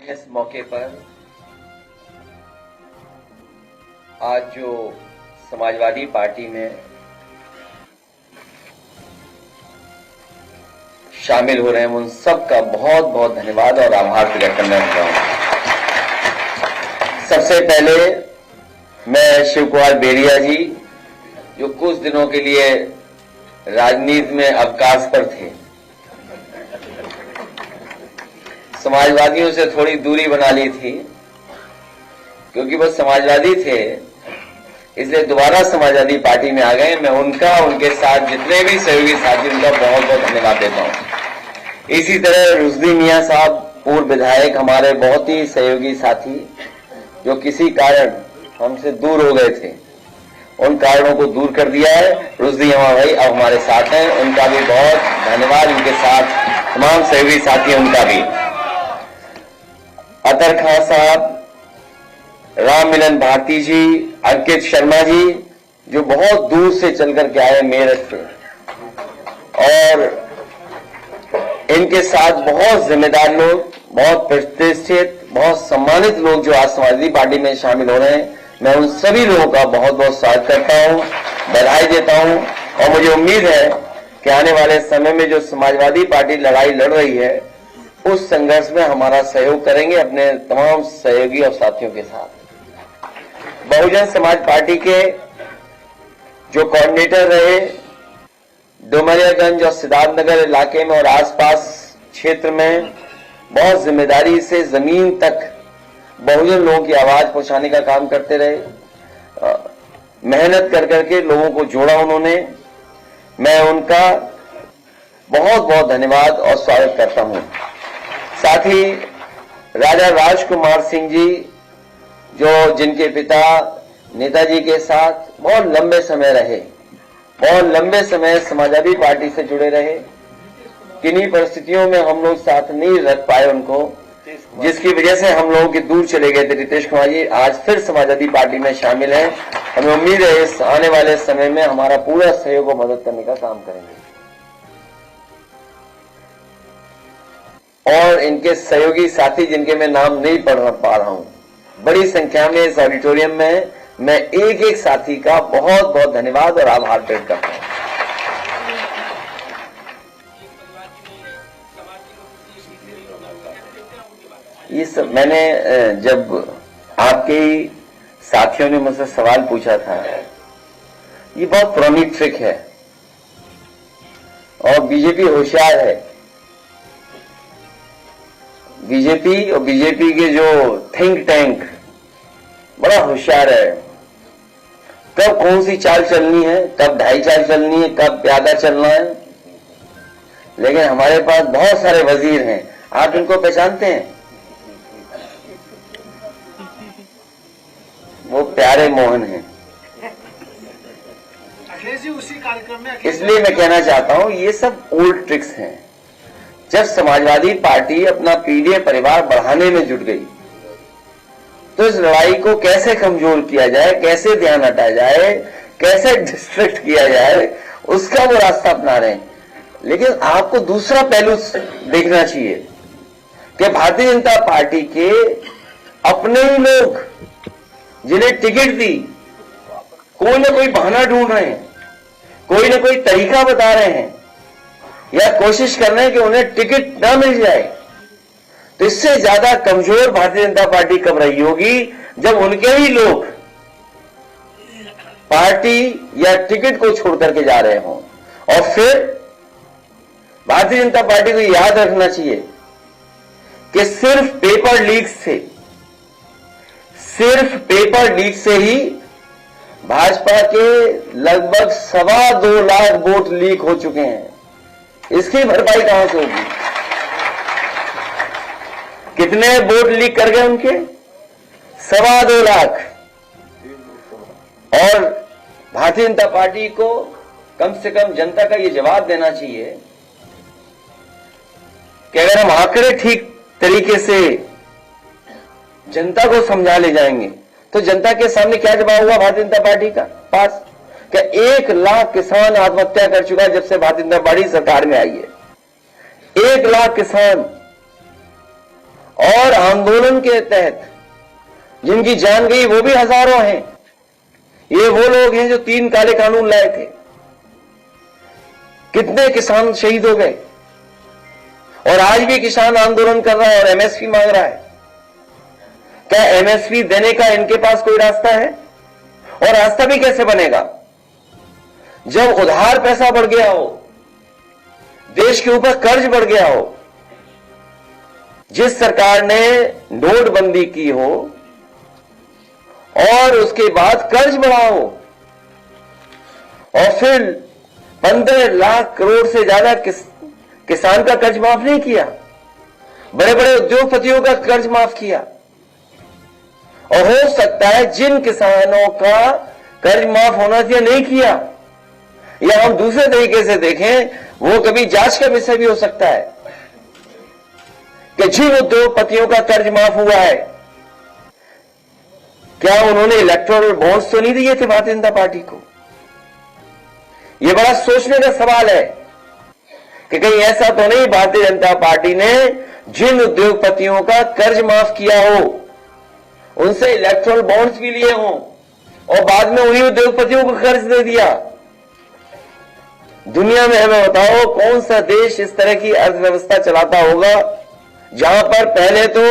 इस मौके पर आज जो समाजवादी पार्टी में शामिल हो रहे हैं उन सब का बहुत बहुत धन्यवाद और आभार प्रकट करना चाहता हूं। सबसे पहले मैं शिव कुमार बेरिया जी, जो कुछ दिनों के लिए राजनीति में अवकाश पर थे, समाजवादियों से थोड़ी दूरी बना ली थी क्योंकि वो समाजवादी थे, इसलिए दोबारा समाजवादी पार्टी में आ गए। मैं उनका, उनके साथ जितने भी सहयोगी साथी, उनका बहुत बहुत धन्यवाद देता हूं। इसी तरह रुश्दी मियां साहब, पूर्व विधायक, हमारे बहुत ही सहयोगी साथी, जो किसी कारण हमसे दूर हो गए थे, उन कारणों को दूर कर दिया है। रुश्दी अमा भाई अब हमारे साथ हैं, उनका भी बहुत धन्यवाद। उनके साथ तमाम सहयोगी साथी, उनका भी। अतर खान साहब, राम मिलन भारती जी, अंकित शर्मा जी, जो बहुत दूर से चल करके आए मेरठ से, और इनके साथ बहुत जिम्मेदार लोग, बहुत प्रतिष्ठित, बहुत सम्मानित लोग जो आज समाजवादी पार्टी में शामिल हो रहे हैं, मैं उन सभी लोगों का बहुत बहुत स्वागत करता हूं, बधाई देता हूं। और मुझे उम्मीद है कि आने वाले समय में जो समाजवादी पार्टी लड़ाई लड़ रही है, उस संघर्ष में हमारा सहयोग करेंगे अपने तमाम सहयोगी और साथियों के साथ। बहुजन समाज पार्टी के जो कोऑर्डिनेटर रहे, डुमरियागंज और सिद्धार्थनगर इलाके में और आसपास क्षेत्र में बहुत जिम्मेदारी से जमीन तक बहुजन लोगों की आवाज पहुंचाने का काम करते रहे, मेहनत कर करके लोगों को जोड़ा उन्होंने। मैं उनका बहुत बहुत धन्यवाद और स्वागत करता हूं। साथ ही राजा राजकुमार सिंह जी, जो जिनके पिता नेताजी के साथ बहुत लंबे समय रहे, बहुत लंबे समय समाजवादी पार्टी से जुड़े रहे, किन्हीं परिस्थितियों में हम लोग साथ नहीं रख पाए उनको, जिसकी वजह से हम लोगों के दूर चले गए थे। रितेश कुमार जी आज फिर समाजवादी पार्टी में शामिल हैं। हमें उम्मीद है इस आने वाले समय में हमारा पूरा सहयोग और मदद करने का काम करेंगे। और इनके सहयोगी साथी, जिनके मैं नाम नहीं पढ़ पा रहा हूं, बड़ी संख्या में इस ऑडिटोरियम में, मैं एक एक साथी का बहुत बहुत धन्यवाद और आभार व्यक्त करता हूं। ये सब मैंने, जब आपके साथियों ने मुझसे सवाल पूछा था, ये बहुत पुरानी ट्रिक है और बीजेपी होशियार है। बीजेपी और बीजेपी के जो थिंक टैंक बड़ा होशियार है। कब कौन सी चाल चलनी है, कब ढाई चाल चलनी है, कब प्यादा चलना है। लेकिन हमारे पास बहुत सारे वजीर हैं, आप इनको पहचानते हैं? वो प्यारे मोहन हैं। उसी कार्यक्रम में इसलिए मैं कहना चाहता हूं, ये सब ओल्ड ट्रिक्स हैं। जब समाजवादी पार्टी अपना पीढ़ी परिवार बढ़ाने में जुट गई, तो इस लड़ाई को कैसे कमजोर किया जाए, कैसे ध्यान हटाया जाए, कैसे डिस्ट्रैक्ट किया जाए, उसका वो रास्ता अपना रहे हैं। लेकिन आपको दूसरा पहलू देखना चाहिए कि भारतीय जनता पार्टी के अपने ही लोग जिन्हें टिकट दी, कोई ना कोई बहाना ढूंढ रहे हैं, कोई ना कोई तरीका बता रहे हैं, या कोशिश कर रहे हैं कि उन्हें टिकट ना मिल जाए। तो इससे ज्यादा कमजोर भारतीय जनता पार्टी कब रही होगी, जब उनके ही लोग पार्टी या टिकट को छोड़ करके जा रहे हों। और फिर भारतीय जनता पार्टी को याद रखना चाहिए कि सिर्फ पेपर लीक से ही भाजपा के लगभग 2.25 लाख वोट लीक हो चुके हैं। इसकी भरपाई कहां से होगी? कितने वोट लीक कर गए उनके? 2.25 लाख। और भारतीय जनता पार्टी को कम से कम जनता का यह जवाब देना चाहिए कि अगर हम आंकड़े ठीक तरीके से जनता को समझा ले जाएंगे, तो जनता के सामने क्या जवाब हुआ भारतीय जनता पार्टी का पास? क्या 1 लाख किसान आत्महत्या कर चुका है जब से भारतीय जनता पार्टी सरकार में आई है। 1 लाख किसान। और आंदोलन के तहत जिनकी जान गई वो भी हजारों हैं। ये वो लोग हैं जो 3 काले कानून लाए थे। कितने किसान शहीद हो गए और आज भी किसान आंदोलन कर रहा है और एमएसपी मांग रहा है। क्या एमएसपी देने का इनके पास कोई रास्ता है? और रास्ता भी कैसे बनेगा जब उधार पैसा बढ़ गया हो, देश के ऊपर कर्ज बढ़ गया हो, जिस सरकार ने नोटबंदी की हो और उसके बाद कर्ज बढ़ा हो और फिर 15 लाख करोड़ से ज्यादा किसान का कर्ज माफ नहीं किया, बड़े बड़े उद्योगपतियों का कर्ज माफ किया। और हो सकता है जिन किसानों का कर्ज माफ होना चाहिए नहीं किया, या हम दूसरे तरीके से देखें, वो कभी जांच का विषय भी हो सकता है कि जिन उद्योगपतियों का कर्ज माफ हुआ है, क्या उन्होंने इलेक्टोरल बॉन्ड्स तो नहीं दिए थे भारतीय जनता पार्टी को? यह बड़ा सोचने का सवाल है कि कहीं ऐसा तो नहीं भारतीय जनता पार्टी ने जिन उद्योगपतियों का कर्ज माफ किया हो, उनसे इलेक्टोरल बॉन्ड्स भी लिए हों और बाद में उन्हीं उद्योगपतियों को कर्ज दे दिया। दुनिया में हमें बताओ कौन सा देश इस तरह की अर्थव्यवस्था चलाता होगा जहां पर पहले तो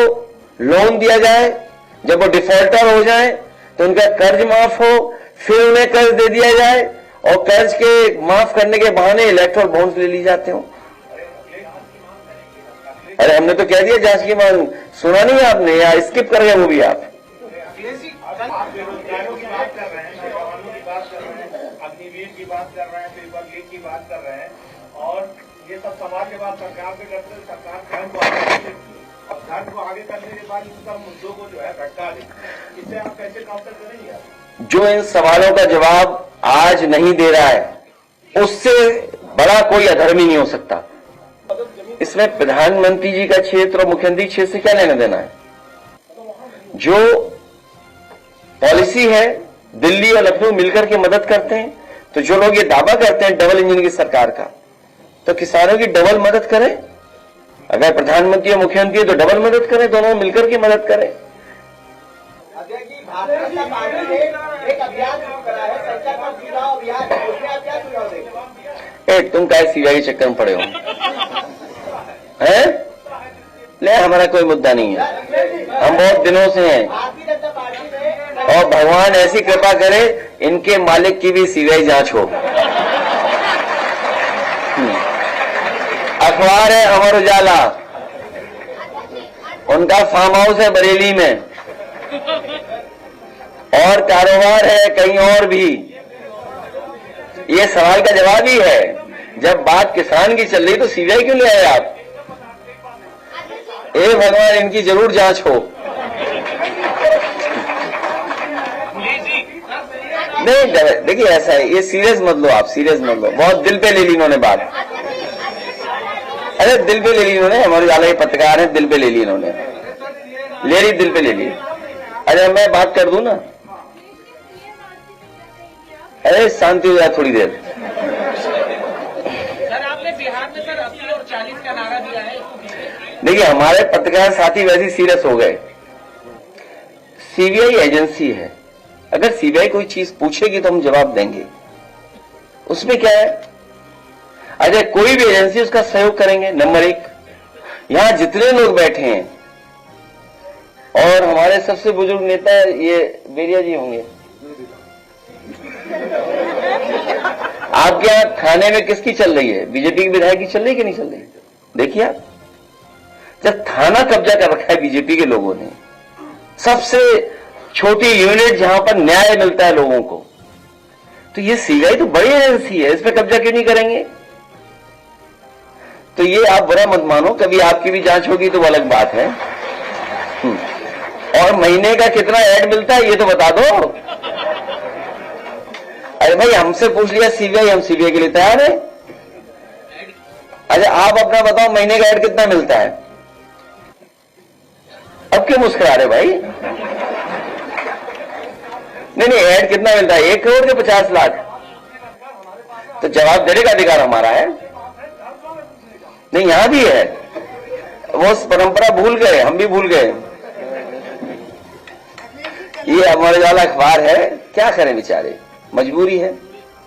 लोन दिया जाए, जब वो डिफॉल्टर हो जाए तो उनका कर्ज माफ हो, फिर उन्हें कर्ज दे दिया जाए और कर्ज के माफ करने के बहाने इलेक्टोरल बॉन्ड्स ले ली जाते हो। अरे हमने तो कह दिया जांच की मांग, सुना नहीं आपने या स्किप कर गए वो भी आप? आप बेरोजगारों की बात कर रहे हैं, जवानों की बात कर रहे हैं, अग्निवीर की बात कर रहे हैं, पेपर लीक की बात कर रहे हैं, और ये सब सवाल के बाद सरकार पे करते हैं। सरकार धर्म को आगे करती है, अब धर्म को आगे करने के बाद इन सब मुद्दों को जो है भटका दे, इससे आप कैसे काउंटर करेंगे? जो इन सवालों का जवाब आज नहीं दे रहा है उससे बड़ा कोई अधर्मी नहीं हो सकता। इसमें प्रधानमंत्री जी का क्षेत्र और मुख्यमंत्री क्षेत्र से क्या लेना देना है? जो पॉलिसी है दिल्ली और लखनऊ मिलकर के मदद करते हैं, तो जो लोग ये दावा करते हैं डबल इंजन की सरकार का, तो किसानों की डबल मदद करें। अगर प्रधानमंत्री और मुख्यमंत्री है तो डबल मदद करें, दोनों मिलकर के मदद करें। भारतीय जनता पार्टी ने एक अभियान शुरू करा है, सरकार का चुनाव अभियान, उसमें आप क्या सुझाव देंगे? तुम क्या सीबीआई के चक्कर में पड़े हो? हैं? ले, हमारा कोई मुद्दा नहीं है, हम बहुत दिनों से हैं भारतीय जनता पार्टी ने और भगवान ऐसी कृपा करे इनके मालिक की भी सीबीआई जांच हो। अखबार है अमर उजाला, उनका फार्म हाउस है बरेली में और कारोबार है कहीं और भी। ये सवाल का जवाब ही है, जब बात किसान की चल रही तो सीबीआई क्यों ले आए आप? ए भगवान, इनकी जरूर जांच हो। नहीं देखिए ऐसा है, ये सीरियस मत लो, आप सीरियस मत लो, बहुत दिल पे ले ली इन्होंने बात। अरे दिल पे ले ली इन्होंने, हमारे वाले पत्रकार हैं, दिल पे ले ली इन्होंने, ले ली, दिल पे ले ली। अरे मैं बात कर दूं ना? अरे शांति हो जाए थोड़ी देर। सर आपने बिहार में सर 80 और 40 का नारा दिया है। देखिए हमारे पत्रकार साथी वैसे सीरियस हो गए। सीबीआई एजेंसी है, अगर सीबीआई कोई चीज पूछेगी तो हम जवाब देंगे, उसमें क्या है? अगर कोई भी एजेंसी उसका सहयोग करेंगे। नंबर 1, यहां जितने लोग बैठे हैं और हमारे सबसे बुजुर्ग नेता ये बेरिया जी होंगे, आपके यहां थाने में किसकी चल रही है? बीजेपी की विधायक की चल रही है कि नहीं चल रही? देखिए आप, जब थाना कब्जा कर रखा है बीजेपी के लोगों ने, सबसे छोटी यूनिट जहां पर न्याय मिलता है लोगों को, तो ये सीबीआई तो बड़ी एजेंसी है, इस पर कब्जा क्यों नहीं करेंगे? तो ये आप बुरा मत मानो, कभी आपकी भी जांच होगी तो वो अलग बात है। और महीने का कितना ऐड मिलता है ये तो बता दो। अरे भाई हमसे पूछ लिया सीबीआई, हम सीबीआई के लिए तैयार है। अच्छा आप अपना बताओ, महीने का ऐड कितना मिलता है? अब क्यों मुस्कुरा रहे भाई? नहीं ऐड कितना मिलता है? 1 करोड़ के 50 लाख? तो जवाब देने का अधिकार हमारा है। नहीं यहां भी है, वो परंपरा भूल गए, हम भी भूल गए। ये अमर उजाला अखबार है, क्या करें बेचारे, मजबूरी है।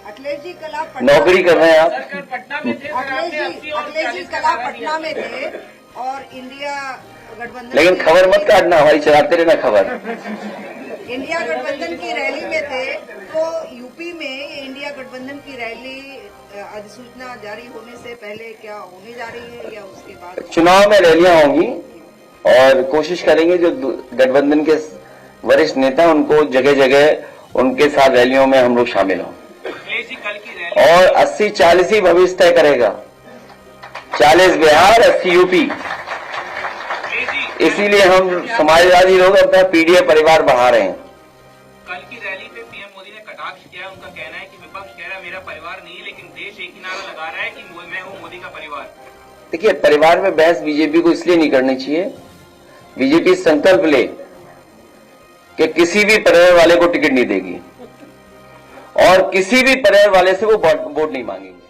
अखिलेश जी कल आप नौकरी कर रहे हैं आप। सर, पटना में थे, सर, आपने 80 और 40 कल आप पटना में थे और इंडिया गठबंधन लेकिन खबर मत काटना, हमारी चलाते रहना खबर। इंडिया गठबंधन की रैली में थे, तो यूपी में ये इंडिया गठबंधन की रैली अधिसूचना जारी होने से पहले क्या होने जा रही है या उसके बाद? चुनाव में रैलियां होंगी और कोशिश करेंगे जो गठबंधन के वरिष्ठ नेता उनको जगह जगह उनके साथ रैलियों में हम लोग शामिल हों कल की रैली और 80-40 ही भविष्य तय करेगा। 40 बिहार, 80 यूपी। इसीलिए हम समाजवादी लोग अपना पीडीए परिवार बढ़ा रहे हैं। कल की रैली पे पीएम मोदी ने कटाक्ष किया। उनका कहना है कि विपक्ष कह रहा है मेरा परिवार नहीं है, लेकिन देश एक ही नारा लगा रहा है कि मैं हूं मोदी का परिवार। देखिए, परिवार में बहस बीजेपी को इसलिए नहीं करनी चाहिए, बीजेपी संकल्प ले कि किसी भी परिवार वाले को टिकट नहीं देगी और किसी भी परिवार वाले से वो वोट नहीं मांगेगी।